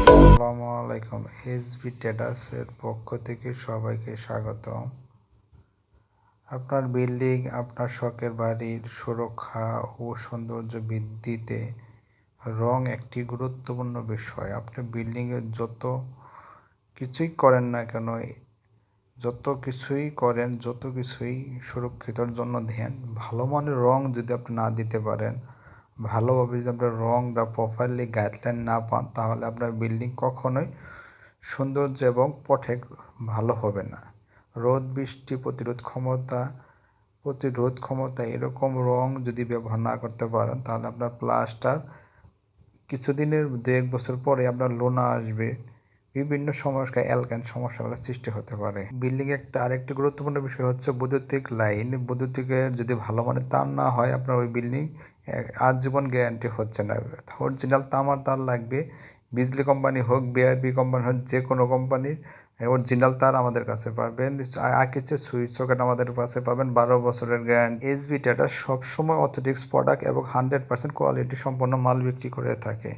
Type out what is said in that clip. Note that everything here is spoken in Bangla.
আসসালামু আলাইকুম। এসবি ট্রেডার্সের পক্ষ থেকে সবাইকে স্বাগতম। আপনার বিল্ডিং, আপনার শখের বাড়ির সুরক্ষা ও সৌন্দর্য বৃদ্ধিতে রং একটি গুরুত্বপূর্ণ বিষয়। আপনি বিল্ডিংয়ে যত কিছুই করেন না কেন, যত কিছুই সুরক্ষিতর জন্য দেন, ভালো মানের রং যদি আপনি না দিতে পারেন, ভালোভাবে যদি আপনার রংটা প্রপারলি গাইডলাইন না পান, তাহলে আপনার বিল্ডিং কখনোই সৌন্দর্য এবং ভালো হবে না। রোদ বৃষ্টি প্রতিরোধ ক্ষমতা এরকম রং যদি ব্যবহার না করতে পারেন, তাহলে আপনার প্লাস্টার কিছুদিনের 1 বছর পরে আপনার লোনা আসবে, বিভিন্ন সমস্যা অ্যালকান সমস্যাগুলো সৃষ্টি হতে পারে। বিল্ডিংয়ে আরেকটি গুরুত্বপূর্ণ বিষয় হচ্ছে বৈদ্যুতিক লাইন। বৈদ্যুতিকের যদি ভালো মানের তার না হয়, আপনার ওই বিল্ডিং আজীবন গ্যারান্টি হচ্ছে না। অরিজিনাল তামার তার লাগবে, বিজলি কোম্পানি হোক, বিআরবি কোম্পানি হোক, যে কোনো কোম্পানির অরিজিনাল তার আমাদের কাছে পাবেন। আর কিছু সুইচ সকেট আমাদের কাছে পাবেন, 12 বছরের গ্যারান্টি। এসবি ট্রেডার্স সবসময় অথেন্টিক প্রোডাক্ট এবং 100% কোয়ালিটি সম্পন্ন মাল বিক্রি করে থাকে।